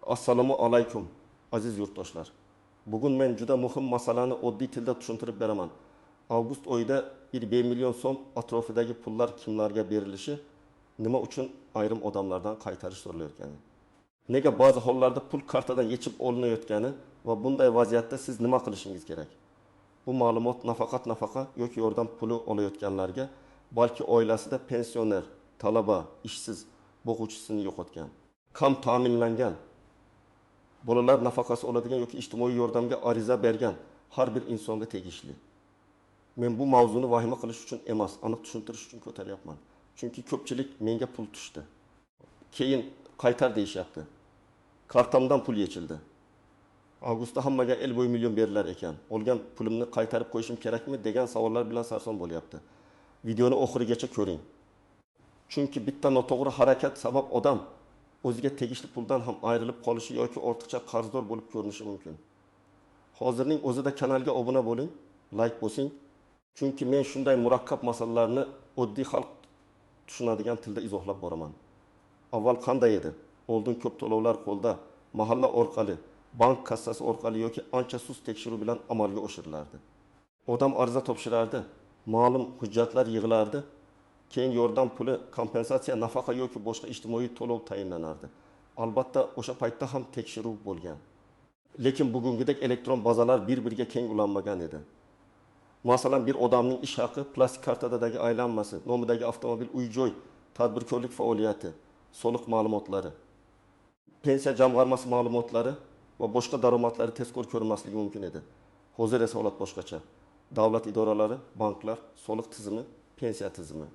Assalomu alaykum aziz yurtdoshlar. Bugun men juda muhim masalani oddiy tilda tushuntirib beraman. Avgust oyida 1 million so'm atrofidagi pullar kimlarga berilishi, nima uchun ayrim odamlardan qaytarish so'ralayotgani, nega ba'zi hollarda pul kartadan yechib olinayotgani va bunday vaziyatda siz nima qilishingiz kerak? Bu ma'lumot nafaqat nafaqa yoki yordam puli olayotganlarga, balki oilasida pensioner, talaba, ishsiz, boquvchisini yo'qotgan, kam ta'minlangan, bolalar nafaqasi oladigan yoki ijtimoiy yordamga ariza bergan har bir insonga tegishli. Men bu mavzuni vahima qilish uchun emas, aniq tushuntirish uchun ko'taryapman. Chunki ko'pchilik menga pul tushdi, keyin qaytar deyishyapti. Kartamdan pul yechildi. Avgustda hammaga 1 million berilar ekan. Olgan pulimni qaytarib qo'yishim kerakmi degan savollar bilan sarson bo'lyapti. Videoni oxirigacha ko'ring. Chunki bitta noto'g'ri harakat sabab odam o'ziga tegishli puldan ham ayrilib qolishi yoki ortiqcha qarzdor bo'lib ko'rinishi mumkin. Hozirning o'zida kanalga obuna bo'ling, like bosing. Chunki men shunday murakkab masalalarni oddiy xalq tushunadigan tilda izohlab boraman. Avval qanday edi? Oldin ko'p to'lovlar qo'lda, mahalla orqali, bank kassasi orqali yoki ancha sust tekshiruv bilan amalga oshirilardi. Odam ariza topshirardi, ma'lum hujjatlar yig'ilardi. Keyin yordam puli, kompensatsiya, nafaqa yoki boshqa ijtimoiy to'lov tayinlanardi. Albatta, o'sha paytda ham tekshiruv bo'lgan. Lekin bugungidek elektron bazalar bir-biriga keng ulanmagan edi. Masalan, bir odamning ish haqi, plastik kartadagi aylanmasi, nomidagi avtomobil, uy-joy, tadbirkorlik faoliyati, soliq ma'lumotlari, pensiya jamg'armasi ma'lumotlari va boshqa daromadlari tezkor ko'rinmasligi mumkin edi. Hozir esa holat boshqacha. Davlat idoralari, banklar, soliq tizimi, pensiya tizimi,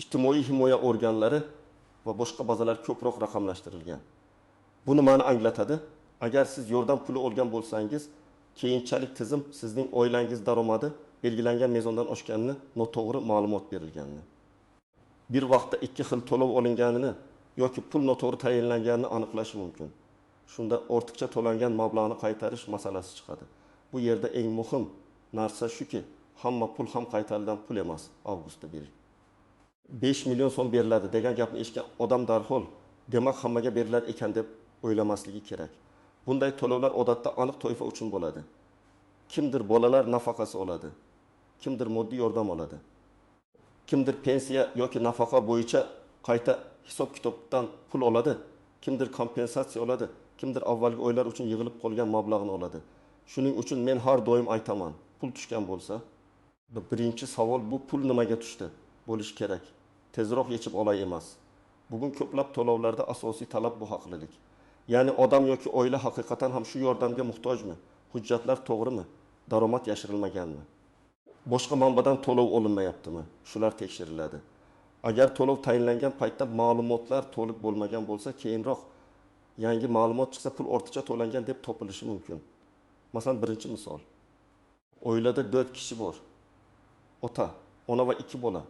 ijtimoiy himoya organlari va boshqa bazalar ko'proq raqamlashtirilgan. Bu nimani anglatadi? Agar siz yordam puli olgan bo'lsangiz, keyinchalik tizim sizning oilangiz daromadi belgilangan mezondan oshganini, noto'g'ri ma'lumot berilganini, bir vaqtda ikki xil to'lov olinganini yoki pul noto'g'ri tayinlanganini aniqlashi mumkin. Shunda ortiqcha to'langan mablag'ni qaytarish masalasi chiqadi. Bu yerda eng muhim narsa shuki, hamma pul ham qaytarilgan pul emas. Avgustda 5 million so'm beriladi degan gapni eshitgan odam darhol demak hammaga berilar ekan deb o'ylamasligi kerak. Bunday to'lovlar odatda aniq toifa uchun bo'ladi. Kimdir bolalar nafaqasi oladi, kimdir moddiy yordam oladi, kimdir pensiya yoki nafaqa bo'yicha qayta hisob-kitobdan pul oladi, kimdir kompensatsiya oladi, kimdir avvalgi oylar uchun yig'ilib qolgan mablag'ni oladi. Shuning uchun men har doim aytaman, pul tushgan bo'lsa, birinchi savol bu pul nimaga tushdi bo'lishi kerak. Tezroq yechib olay emas. Bugun ko'plab to'lovlarda asosiy talab bu haqlilik. Ya'ni odam yoki oila haqiqatan ham shu yordamga muhtojmi? Hujjatlar to'g'rimi? Daromad yashirilmaganmi? Boshqa manbadan to'lov olinmayaptimi? Shular tekshiriladi. Agar to'lov tayinlangan paytda ma'lumotlar to'liq bo'lmagan bo'lsa, keyinroq yangi ma'lumot chiqsa pul ortiqcha to'langan deb topilishi mumkin. Masalan, birinchi misol. Oilada 4 kishi bor. Ota, ona va 2 bola.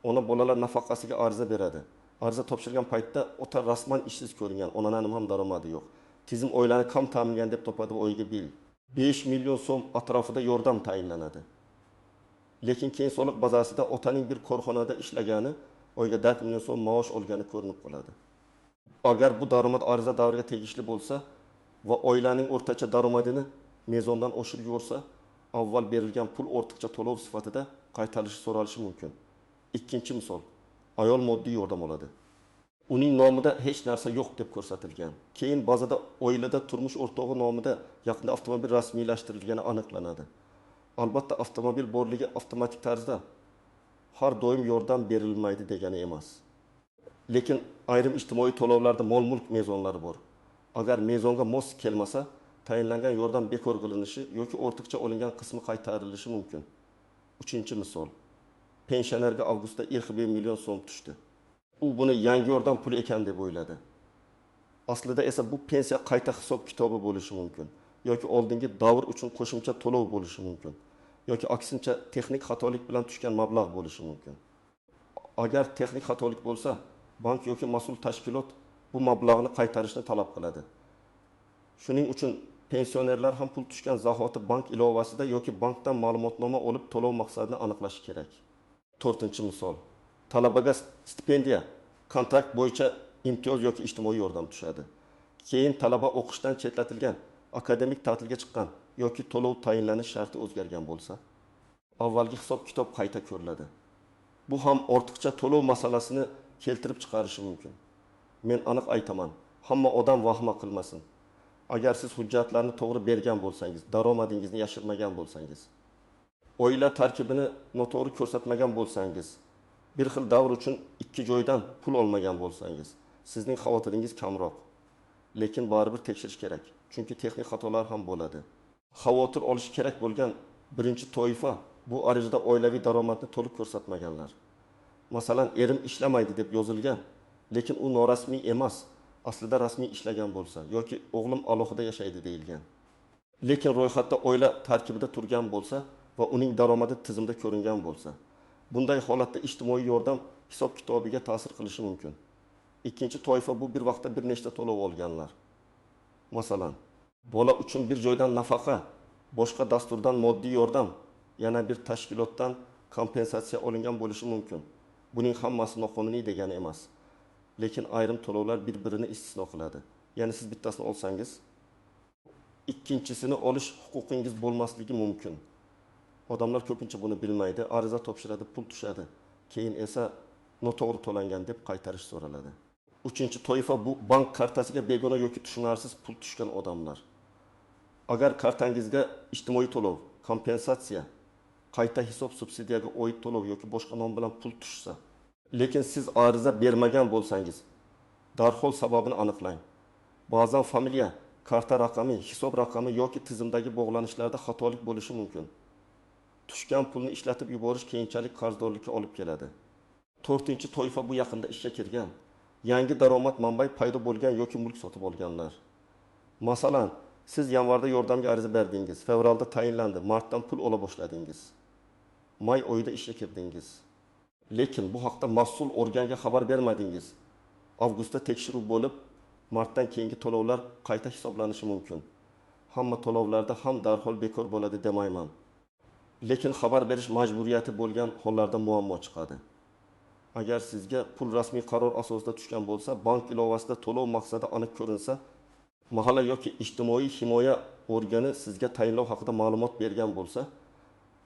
Ona bolalar nafaqasiga ariza beradi. Ariza topshirgan paytda ota rasman ishsiz ko'ringan, onaning ham daromadi yo'q. Tizim oilani kam ta'minlagan deb topadi va oyiga 5 million so'm atrofida yordam tayinlanadi. Lekin keyin soliq bazasida otaning bir korxonada ishlagani, oyiga 4 million so'm maosh olgani ko'rinib qoladi. Agar bu daromad ariza davriga tegishli bo'lsa va oilaning o'rtacha daromadini mezondan oshirib yorsa, avval berilgan pul ortiqcha to'lov sifatida qaytarilishi so'ralishi mumkin. Ikkinchi misol, ayol moddiy yordam oladi. Uning nomida hech narsa yo'q deb ko'rsatilgan. Keyin ba'zida oilada turmush o'rtog'i nomida yaqinda avtomobil rasmiylashtirilgani aniqlanadi. Albatta, avtomobil borligi avtomatik tarzda har doim yordam berilmaydi degani emas. Lekin ayrim ijtimoiy to'lovlarda mol-mulk mezonlari bor. Agar mezonga mos kelmasa, tayinlangan yordam bekor qilinishi yoki ortiqcha olingan qismi qaytarilishi mumkin. Uchinchi misol, pensionerga avgustda 1 million so'm tushdi. U buni yangi yordam puli ekan deb o'yladi. Aslida esa bu pensiya qayta hisob kitobi bo'lishi mumkin yoki oldingi davr uchun qo'shimcha to'lov bo'lishi mumkin yoki aksincha texnik xatolik bilan tushgan mablag' bo'lishi mumkin. Agar texnik xatolik bo'lsa, bank yoki mas'ul tashkilot bu mablag'ni qaytarishni talab qiladi. Shuning uchun pensionerlar ham pul tushgan zahoti bank ilovasida yoki bankdan ma'lumotnoma olib to'lov maqsadini aniqlashi kerak. 4-misol. Talabaga stipendiya, kontrakt bo'yicha imtiyoz yoki ijtimoiy yordam tushadi. keyin talaba o'qishdan chetlatilgan, akademik ta'tilga chiqqan yoki to'lov tayinlanish sharti o'zgargan bo'lsa, avvalgi hisob-kitob qayta ko'riladi. Bu ham ortiqcha to'lov masalasini keltirib chiqarishi mumkin. Men aniq aytaman, hamma odam vahma qilmasin. Agar siz hujjatlarni to'g'ri bergan bo'lsangiz, daromadingizni yashirmagan bo'lsangiz, oila tarkibini noto'g'ri ko'rsatmagan bo'lsangiz, bir xil davr uchun ikki joydan pul olmagan bo'lsangiz, sizning xavotiringiz kamroq. Lekin baribir tekshirish kerak. Chunki texnik xatolar ham bo'ladi. Xavotir olish kerak bo'lgan birinchi toifa bu arizada oilaviy daromadni to'liq ko'rsatmaganlar. Masalan, erim ishlamaydi deb yozilgan, lekin u norasmiy emas, aslida rasmiy ishlagan bo'lsa yoki o'g'lim alohida yashaydi deyilgan. Lekin ro'yxatda oila tarkibida turgan bo'lsa va uning daromadi tizimda ko'ringan bo'lsa, bunday holatda ijtimoiy yordam hisob-kitobiga ta'sir qilishi mumkin. Ikkinchi toifa bu bir vaqtda bir nechta to'lov olganlar. Masalan, bola uchun bir joydan nafaqa, boshqa dasturdan moddiy yordam, yana bir tashkilotdan kompensatsiya olingan bo'lishi mumkin. Buning hammasi noqonuniy degani emas. Lekin ayrim to'lovlar bir-birini istisno qiladi. Ya'ni siz bittasini olsangiz, ikkinchisini olish huquqingiz bo'lmasligi mumkin. Odamlar ko'pincha buni bilmaydi, ariza topshiradi, pul tushadi. Keyin esa noto'g'ri to'langan deb qaytarish so'raladi. Uchinchi toifa bu bank kartasiga begona yoki tushunarsiz pul tushgan odamlar. Agar kartangizga ijtimoiy to'lov, kompensatsiya, qayta hisob subsidiyaga oid to'lov yoki boshqa nom bilan pul tushsa, lekin siz ariza bermagan bo'lsangiz, darhol sababini aniqlang. Ba'zan familiya, karta raqami, hisob raqami yoki tizimdagi bog'lanishlarda xatolik bo'lishi mumkin. Tushgan pulni ishlatib yuborish keyinchalik qarzdorlikka olib keladi. To'rtinchi toifa bu yaqinda ishga kirgan, yangi daromad manbai paydo bo'lgan yoki mulk sotib olganlar. Masalan, siz yanvarda yordamga ariza berdingiz, fevralda tayinlandi, martdan pul ola boshladingiz. May oyida ishga kirdingiz. Lekin bu haqda mas'ul organga xabar bermadingiz. Avgustda tekshiruv bo'lib, martdan keyingi to'lovlar qayta hisoblanishi mumkin. Hamma to'lovlarda ham darhol bekor bo'ladi demayman. Lekin xabar berish majburiyati bo'lgan hollarda muammo chiqadi. Agar sizga pul rasmiy qaror asosida tushgan bo'lsa, bank ilovasida to'lov maqsadi aniq ko'rinsa, mahalla yoki ijtimoiy himoya organi sizga tayinlov haqida ma'lumot bergan bo'lsa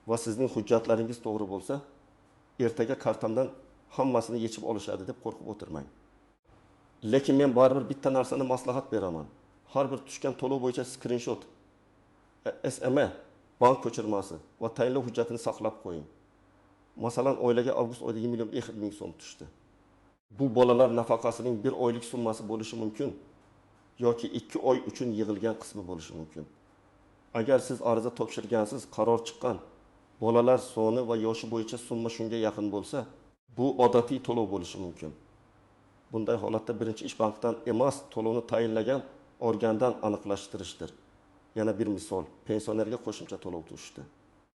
va sizning hujjatlaringiz to'g'ri bo'lsa, ertaga kartamdan hammasini yechib olishadi deb qo'rqib o'tirmang. Lekin men baribir bitta narsani maslahat beraman. Har bir tushgan to'lov bo'yicha screenshot, SMA, bank ko'chirmasi va tayinlov hujjatini saqlab qo'ying. Masalan, oilaga avgust oyida 1,1 million so'm tushdi. Bu bolalar nafaqasining bir oylik summasi bo'lishi mumkin yoki 2 oy uchun yig'ilgan qismi bo'lishi mumkin. Agar siz ariza topshirgansiz, qaror chiqqan, bolalar soni va yoshi bo'yicha summa shunga yaqin bo'lsa, bu odatiy to'lov bo'lishi mumkin. Bunday holatda birinchi ish bankdan emas, to'lovni tayinlagan organdan aniqlashtirishdir. Yana bir misol, pensionerga qo'shimcha to'lov tushdi.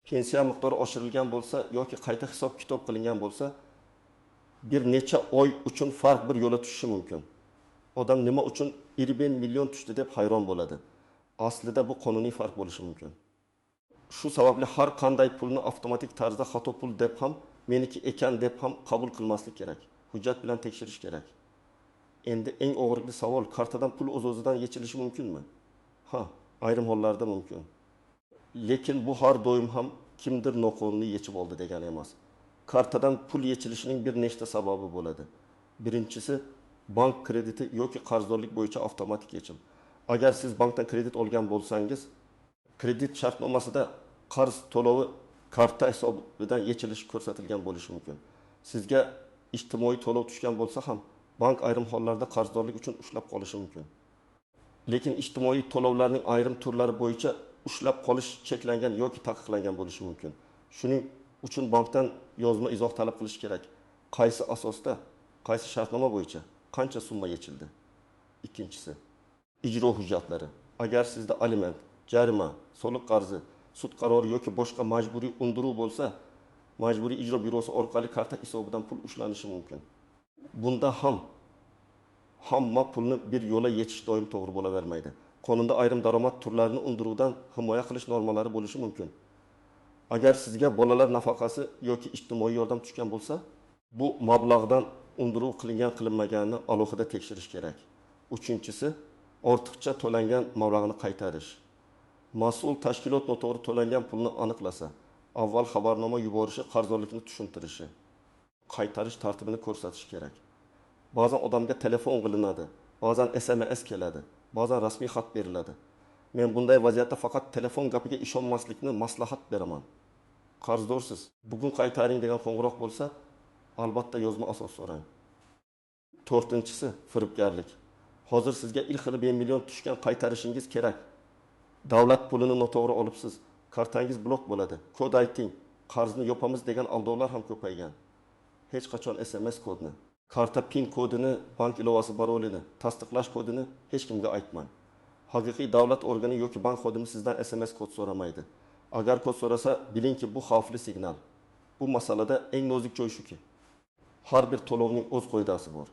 Pensiya miqdori oshirilgan bo'lsa yoki qayta hisob-kitob qilingan bo'lsa, bir necha oy uchun farq bir yo'la tushishi mumkin. Odam nima uchun 20 million tushdi deb hayron bo'ladi. Aslida bu qonuniy farq bo'lishi mumkin. Shu sababli har qanday pulni avtomatik tarzda xato pul deb ham, meniki ekan deb ham qabul qilmaslik kerak. Hujjat bilan tekshirish kerak. Endi eng og'riqli savol, kartadan pul o'z-o'zidan yechilishi mumkinmi? Ha, ayrim hollarda mumkin. Lekin bu har doim ham kimdir noqonuniy yechib oldi degani emas. Kartadan pul yechilishining bir nechta sababi bo'ladi. Birinchisi, bank krediti yoki qarzdorlik bo'yicha avtomatik yechim. Agar siz bankdan kredit olgan bo'lsangiz, kredit shartnomasida qarz to'lovi karta hisobidan yechilishi ko'rsatilgan bo'lishi mumkin. Sizga ijtimoiy to'lov tushgan bo'lsa ham, bank ayrim hollarda qarzdorlik uchun ushlab qolishi mumkin. Lekin ijtimoiy to'lovlarning ayrim turlari bo'yicha ushlab qolish cheklangan yoki taqiqlangan bo'lishi mumkin. Shuning uchun bankdan yozma izoh talab qilish kerak. Qaysi asosda, qaysi shartnoma bo'yicha qancha summa yechildi? Ikkinchisi, ijro hujjatlari. Agar sizda aliment, jarima, soliq qarzi, sud qarori yoki boshqa majburiy undiruv bo'lsa, majburiy ijro byurosi orqali karta hisobidan pul ushlanishi mumkin. Bunda ham hamma pulni bir yo'la yechish doim to'g'ri bo'lavermaydi. Qonunda ayrim daromad turlarini undiruvdan himoya qilish normalari bo'lishi mumkin. Agar sizga bolalar nafaqasi yoki ijtimoiy yordam tushgan bo'lsa, bu mablag'dan undiruv qilingan-qilinmaganini alohida tekshirish kerak. Uchinchisi, ortiqcha to'langan mablag'ni qaytarish. Mas'ul tashkilot noto'g'ri to'langan pulni aniqlasa, avval xabarnoma yuborishi, qarzdorlikni tushuntirishi, qaytarish tartibini ko'rsatish kerak. Ba'zan odamga telefon qilinadi, ba'zan SMS keladi, ba'zan rasmiy xat beriladi. Men bunday vaziyatda faqat telefon gapiga ishonmaslikni maslahat beraman. Qarzdorsiz, bugun qaytaring degan qo'ng'iroq bo'lsa, albatta yozma asos so'rang. 4-si firibgarlik. Hozir sizga ilk xili 1 million tushgan, qaytarishingiz kerak. Davlat pulini noto'g'ri olibsiz. Kartangiz blok bo'ladi. Kod ayting, qarzni yopamiz degan aldovlar ham ko'paygan. Hech qachon SMS kodini, karta PIN kodini, bank ilovasi parolini, tasdiqlash kodini hech kimga aytmang. Haqiqiy davlat organi yoki bank xodimi sizdan SMS kod so'ramaydi. Agar kod so'rasa, bilingki bu xavfli signal. Bu masalada eng nozik joy shuki, har bir to'lovning o'z qoidasi bor.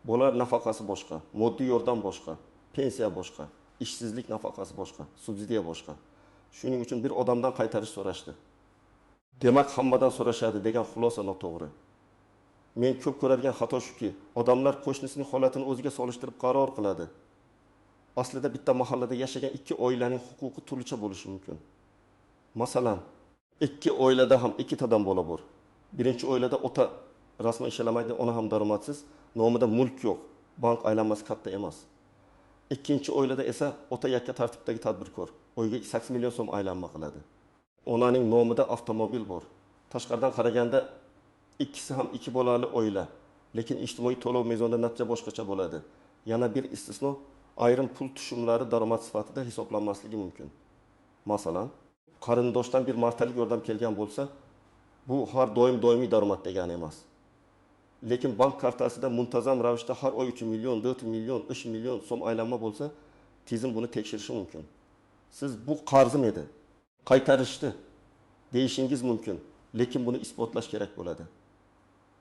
Bolalar nafaqasi boshqa, moddiy yordam boshqa, pensiya boshqa, ishsizlik nafaqasi boshqa, subsidiya boshqa. Shuning uchun bir odamdan qaytarish so'rashdi. Demak, hammadan so'rashadi degan xulosa noto'g'ri. Men ko'p ko'radigan xato shuki, odamlar qo'shnisining holatini o'ziga solishtirib qaror qiladi. Aslida bitta mahallada yashagan ikki oilaning huquqi turlicha bo'lishi mumkin. Masalan, ikki oilada ham ikkitadan bola bor. Birinchi oilada ota rasman ishlamaydi, ona ham daromadsiz, nomida mulk yo'q, bank aylanmasi katta emas. Ikkinchi oilada esa ota yakka tartibdagi tadbirkor, oyga 8 million so'm aylanma qiladi. Onaning nomida avtomobil bor. Tashqaridan qaraganda ikkisi ham ikki bolali oila, lekin ijtimoiy to'lov mezonida natija boshqacha bo'ladi. Yana bir istisno, ayrim pul tushumlari daromad sifatida hisoblanmasligi mumkin. Masalan, qarindoshdan bir martalik yordam kelgan bo'lsa, bu har doim doimiy daromad degani emas. Lekin bank kartasida muntazam ravishda har oy 3 million, 4 million, 3 million so'm aylanma bo'lsa, tizim buni tekshirishi mumkin. Siz bu qarzim edi, qaytarishdi deyishingiz mumkin, lekin buni isbotlash kerak bo'ladi.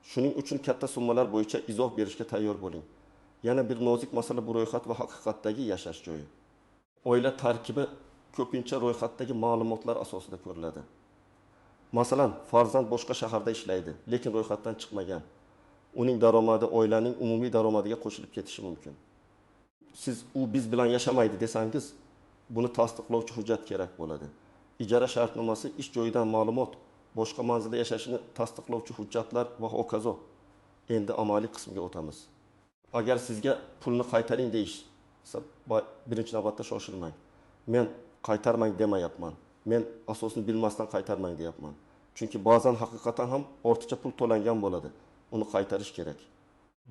Shuning uchun katta summalar bo'yicha izoh berishga tayyor bo'ling. Yana bir nozik masala bu ro'yxat va haqiqatdagi yashash joyi. Oila tarkibi ko'pincha ro'yxatdagi ma'lumotlar asosida ko'riladi. Masalan, farzand boshqa shaharda ishlaydi, lekin ro'yxatdan chiqmagan. Uning daromadi oilaning umumiy daromadiga qo'shilib ketishi mumkin. Siz u biz bilan yashamaydi desangiz, buni tasdiqlovchi hujjat kerak bo'ladi. Ijara shartnomasi, ish joyidan ma'lumot, boshqa manzilda yashashini tasdiqlovchi hujjatlar va hokazo. Endi amaliy qismiga o'tamiz. Agar sizga pulni qaytaring deyishsa, birinchi navbatda shoshilmang. Men qaytarmang demayapman. Men asosini bilmasdan qaytarmang deyapman. Chunki ba'zan haqiqatan ham ortiqcha pul to'langan bo'ladi. Uni qaytarish kerak.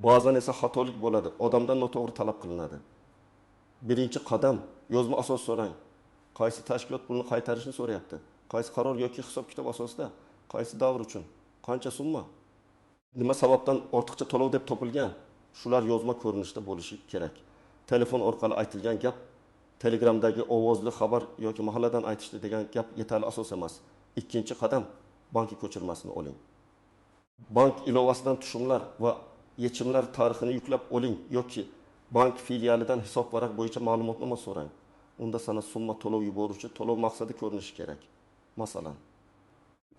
Ba'zan esa xatolik bo'ladi, odamdan noto'g'ri talab qilinadi. Birinchi qadam, yozma asos so'rang. Qaysi tashkilot pulni qaytarishni so'rayapti? Qaysi qaror yoki hisob-kitob asosida? Qaysi davr uchun? Qancha summa? Nima sababdan ortiqcha to'lov deb topilgan? Shular yozma ko'rinishda bo'lishi kerak. Telefon orqali aytilgan gap, Telegramdagi ovozli xabar yoki mahalladan aytishdi degan gap yetarli asos emas. Ikkinchi qadam, bank ko'chirmasini oling. Bank ilovasidan tushumlar va yechimlar tarixini yuklab oling yoki bank filialidan hisob varaq bo'yicha ma'lumotnoma so'rang. Unda sana summa to'lov yuboruvchi to'lov maqsadi ko'rinishi kerak. Masalan,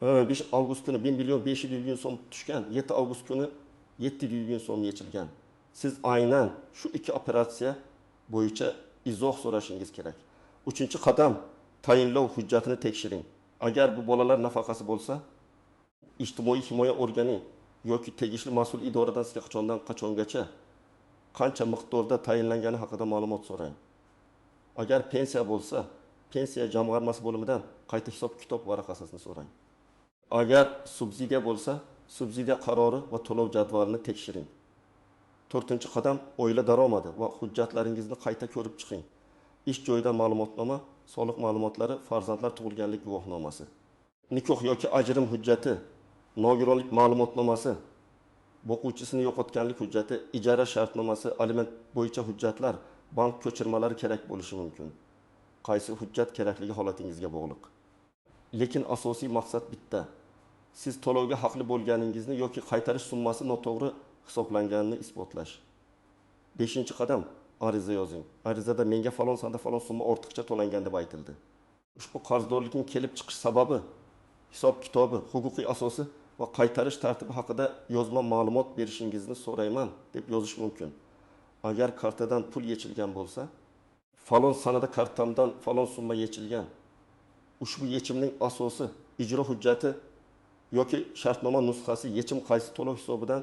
5 avgust kuni 1 million 500 ming so'm tushgan, 7 avgust kuni 700 ming so'm yechilgan. Siz aynan shu ikki operatsiya bo'yicha izoh so'rashingiz kerak. 3-qadam, tayinlov hujjatini tekshiring. Agar bu bolalar nafaqasi bo'lsa, ijtimoiy himoya organi yoki tegishli mas'ul idoradan sizga qachondan qachongacha qancha miqdorda tayinlangani haqida ma'lumot so'rang. Agar pensiya bo'lsa, pensiya jamg'armasi bo'limidan qayta hisob-kitob varaqasini so'rang. Agar subsidiya bo'lsa, subsidiya qarori va to'lov jadvalini tekshiring. 4-qadam, oila daromadi va hujjatlaringizni qayta ko'rib chiqing. Ish joyidan ma'lumotnoma, soliq ma'lumotlari, farzandlar tug'ilganlik guvohnomasi, nikoh yoki ajrim hujjati, nogironlik ma'lumotnomasi, boquvchisini yo'qotganlik hujjati, ijara shartnomasi, aliment bo'yicha hujjatlar, bank ko'chirmalari kerak bo'lishi mumkin. Qaysi hujjat kerakligi holatingizga bog'liq. Lekin asosiy maqsad bitta. Siz to'lovga haqli bo'lganingizni yoki qaytarish summasi noto'g'ri hisoblanganini isbotlash. 5-qadam, ariza yozing. Arizada menga falon sanda falon summa ortiqcha to'langan deb aytildi. Ushbu qarzdorlikning kelib chiqish sababi, hisob-kitobi, huquqiy asosi va qaytarish tartibi haqida yozma ma'lumot berishingizni so'rayman deb yozish mumkin. Agar kartadan pul yechilgan bo'lsa, falon sanada kartamdan falon summa yechilgan. Ushbu yechimning asosi ijro hujjati yoki shartnoma nusxasi yechim qaysi to'lov hisobidan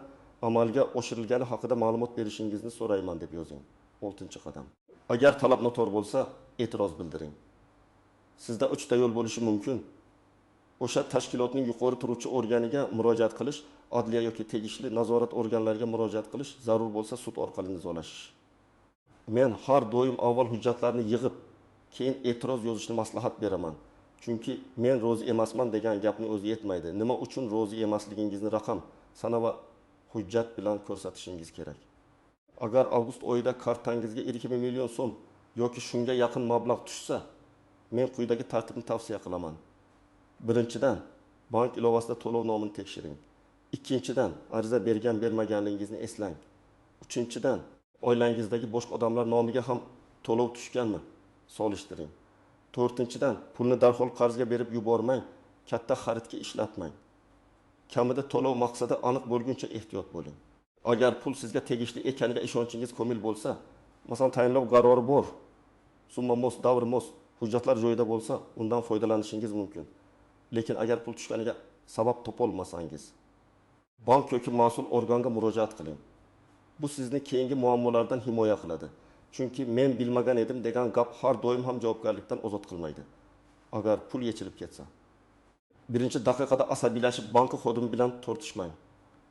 amalga oshirilgani haqida ma'lumot berishingizni so'rayman deb yozing. 6-qadam. Agar talab noto'g'ri bo'lsa, e'tiroz bildiring. Sizda 3 ta yo'l bo'lishi mumkin. O'sha tashkilotning yuqori turuvchi organiga murojaat qilish, adliya yoki tegishli nazorat organlariga murojaat qilish, zarur bo'lsa sud orqali nizolashish. Men har doim avval hujjatlarni yig'ib, keyin e'tiroz yozishni maslahat beraman. Chunki men rozi emasman degan gapni o'zi yetmaydi. Nima uchun rozi emasligingizni raqam, sana va hujjat bilan ko'rsatishingiz kerak. Agar avgust oyida kartangizga 20 million so'm yoki shunga yaqin mablag' tushsa, men quyidagi tartibni tavsiya qilaman. Birinchidan, bank ilovasida to'lov nomini tekshiring. Ikkinchidan, ariza bergan-bermaganligingizni eslang. Uchinchidan, oilangizdagi boshqa odamlar nomiga ham to'lov tushganmi? Solishtiring. To'rtinchidan, pulni darhol qarzga berib yubormang, katta xaridga ishlatmang. Kamida to'lov maqsadi aniq bo'lguncha ehtiyot bo'ling. Agar pul sizga tegishli ekaniga ishonchingiz komil bo'lsa, masalan, tayinlov qarori bor, summa mos, davr mos, hujjatlar joyida bo'lsa, undan foydalanishingiz mumkin. Lekin agar pul tushganiga sabab topolmasangiz, bank yoki mas'ul organga murojaat qiling. Bu sizni keyingi muammolardan himoya qiladi. Chunki men bilmagan edim degan gap har doim ham javobgarlikdan ozod qilmaydi. Agar pul yechilib ketsa, birinchi daqiqada asabiylashib bank xodimi bilan tortishmang.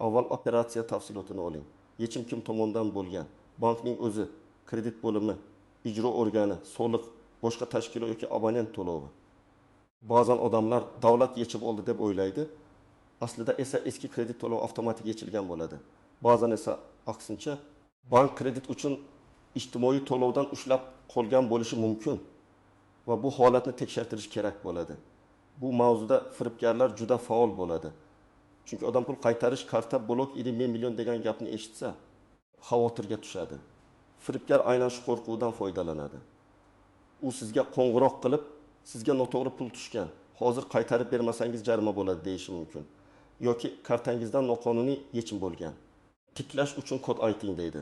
Avval operatsiya tafsilotini oling. Yechim kim tomonidan bo'lgan? Bankning o'zi, kredit bo'limi, ijro organi, soliq, boshqa tashkilot yoki abonent to'lovi. Ba'zan odamlar davlat yechib oldi deb o'ylaydi. Aslida esa eski kredit to'lov avtomatik yechilgan bo'ladi. Ba'zan esa aksincha, bank kredit uchun ijtimoiy to'lovdan ushlab qolgan bo'lishi mumkin va bu holatni tekshirtirish kerak bo'ladi. Bu mavzuda firibgarlar juda faol bo'ladi. Chunki odam pul qaytarish, karta blok 20 million degan gapni eshitsa, xavotirga tushadi. Firibgar aynan shu qo'rquvdan foydalanadi. U sizga qo'ng'iroq qilib, sizga noto'g'ri pul tushgan, hozir qaytarib bermasangiz jarima bo'ladi deyishi mumkin. Yoki kartangizdan noqonuniy yechim bo'lgan, tiklash uchun kod ayting deydi.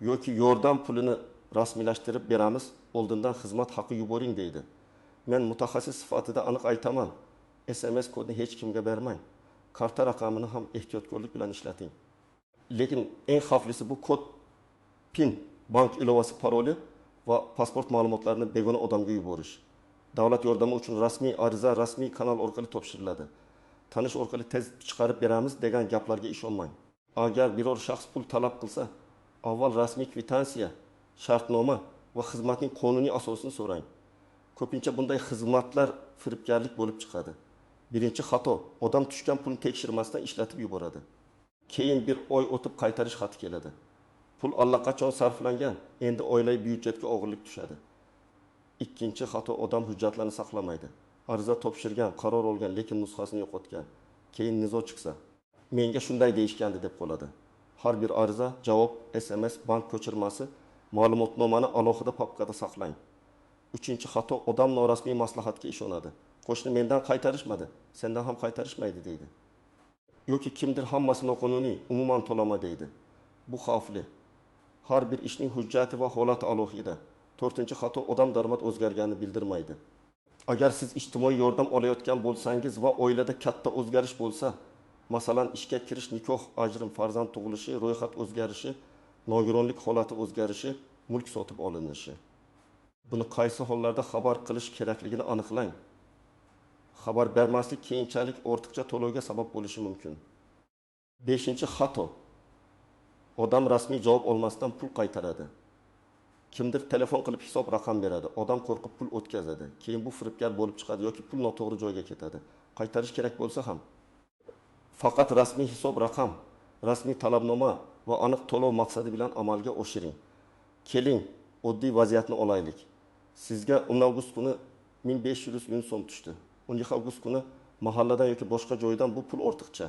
Yoki yordam pulini rasmiylashtirib beramiz, oldindan xizmat haqi yuboring deydi. Men mutaxassis sifatida aniq aytaman, SMS kodni hech kimga bermang. Karta raqamini ham ehtiyotkorlik bilan ishlating. Lekin eng xavflisi bu kod, PIN, bank ilovasi paroli va pasport ma'lumotlarini begona odamga yuborish. Davlat yordami uchun rasmiy ariza rasmiy kanal orqali topshiriladi. Tanish orqali tez chiqarib beramiz degan gaplarga ishonmang. Agar biror shaxs pul talab qilsa, avval rasmiy kvitansiya, shartnoma va xizmatning qonuniy asosini so'rang. Ko'pincha bunday xizmatlar firibgarlik bo'lib chiqadi. Birinchi xato, odam tushgan pulni tekshirmasdan ishlatib yuboradi. Keyin bir oy o'tib qaytarish xati keladi. Pul allaqachon sarflangan, endi oilaviy byudjetga og'irlik tushadi. Ikkinchi xato, odam hujjatlarni saqlamaydi. Ariza topshirgan, qaror olgan, lekin nusxasini yo'qotgan. Keyin nizo chiqsa, menga shunday deyishgandi deb qoladi. Har bir ariza, javob, SMS, bank ko'chirmasi, ma'lumotnomani alohida papkada saqlang. Uchinchi xato, odam norasmiy maslahatga ishonadi. Qo'shni mendan qaytarishmadi, sendan ham qaytarishmaydi deydi. Yoki kimdir hammasi noqonuniy, umuman to'lama deydi. Bu xavfli. Har bir ishning hujjati va holati alohida. To'rtinchi xato, odam daromad o'zgarganini bildirmaydi. Agar siz ijtimoiy yordam olayotgan bo'lsangiz va oilada katta o'zgarish bo'lsa, masalan, ishga kirish, nikoh, ajrim, farzand tug'ilishi, ro'yxat o'zgarishi, nogironlik holati o'zgarishi, mulk sotib olinishi. Buni qaysi hollarda xabar qilish kerakligini aniqlang. Xabar bermaslik keyinchalik ortiqcha to'lovga sabab bo'lishi mumkin. 5-xato. Odam rasmiy javob olmasdan pul qaytaradi. Kimdir telefon qilib hisob raqam beradi, odam qo'rqib pul o'tkazadi. Keyin bu firibgar bo'lib chiqadi yoki pul noto'g'ri joyga ketadi. Qaytarish kerak bo'lsa ham faqat rasmiy hisob raqam, rasmiy talabnoma va aniq to'lov maqsadi bilan amalga oshiring. Keling, oddiy vaziyatni olaylik. Sizga 10 avgust kuni 1500 ming so'm tushdi. 10 avgust kuni mahalladan yoki boshqa joydan bu pul ortiqcha.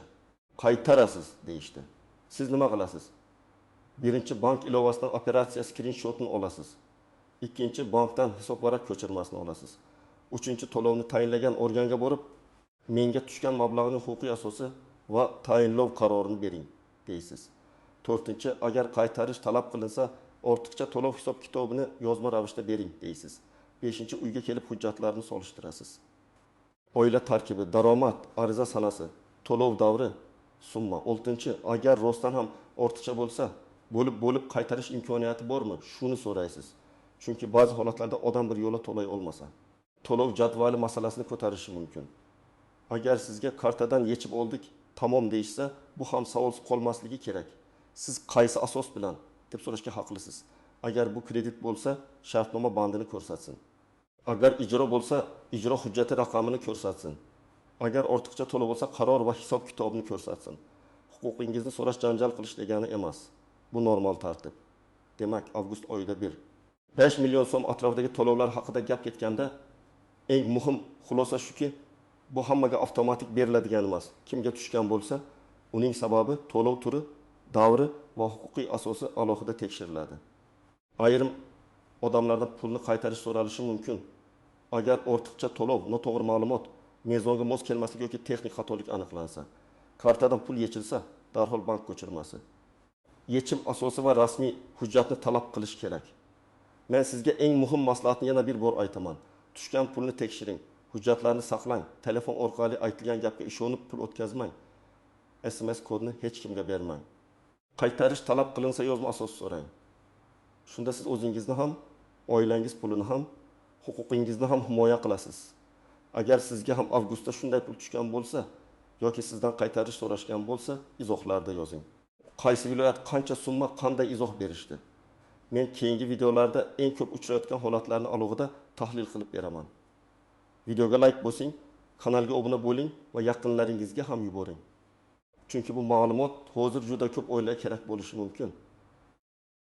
Qaytarasiz deyishdi. Siz nima qilasiz? Birinchi, bank ilovasidan operatsiya screenshotini olasiz. Ikkinchi, bankdan hisob varaq ko'chirmasini olasiz. Uchinchi, to'lovni tayinlagan organga borib, menga tushgan mablag'ning huquqiy asosi va tayinlov qarorini bering deysiz. To'rtinchi, agar qaytarish talab qilinsa, ortiqcha to'lov hisob kitobini yozma ravishda bering deysiz. 5-uyga kelib hujjatlarni solishtirasiz. Oila tarkibi, daromad, ariza sanasi, to'lov davri, summa. 6. Agar rostdan ham ortiqcha bo'lsa, bo'lib qaytarish imkoniyati bormi? Shuni so'raysiz. Chunki ba'zi holatlarda odam bir yo'la to'lay olmasa, to'lov jadvali masalasini ko'tarishi mumkin. Agar sizga kartadan yechib oldik, tamom deyishsa, bu ham savolsiz qolmasligi kerak. Siz qaysi asos bilan deb so'rashga haqlisiz. Agar bu kredit bo'lsa, shartnoma bandini ko'rsatsin. Agar ijro bo'lsa, ijro hujjati raqamini ko'rsatsin. Agar ortiqcha to'lov bo'lsa, qaror va hisob kitobini ko'rsatsin. Huquqingizni so'rash janjal qilish degani emas. Bu normal tartib. Demak, avgust oyida 5 million so'm atrofidagi to'lovlar haqida gap ketganda, eng muhim xulosa shuki, bu hammaga avtomatik beriladigan emas. Kimga tushgan bo'lsa, uning sababi, to'lov turi, davri va huquqiy asosi alohida tekshiriladi. Ayrim odamlardan pulni qaytarish so'ralishi mumkin. Agar ortiqcha to'lov, noto'g'ri ma'lumot, mezonga mos kelmasligi yoki texnik xatolik aniqlansa, kartadan pul yechilsa, darhol bank ko'chirmasi. Yechim asosi va rasmiy hujjatni talab qilish kerak. Men sizga eng muhim maslahatni yana bir bor aytaman. Tushgan pulni tekshiring, hujjatlarni saqlang, telefon orqali aytilgan gapga ishonib pul o'tkazmang. SMS kodni hech kimga bermang. Qaytarish talab qilinsa yozma asos so'rang. Shunda siz o'zingizni ham, oilangiz pulini ham, huquqingizni ham himoya qilasiz. Agar sizga ham avgustda shunday pul tushgan bo'lsa, yoki sizdan qaytarish so'rashgan bo'lsa, izohlarda yozing. Qaysi viloyat qancha summa, qanday izoh berishdi? Men keyingi videolarda eng ko'p uchrayotgan holatlarni alohida tahlil qilib beraman. Videoga like bosing, kanalga obuna bo'ling va yaqinlaringizga ham yuboring. Chunki bu ma'lumot hozir juda ko'p oilaga kerak bo'lishi mumkin.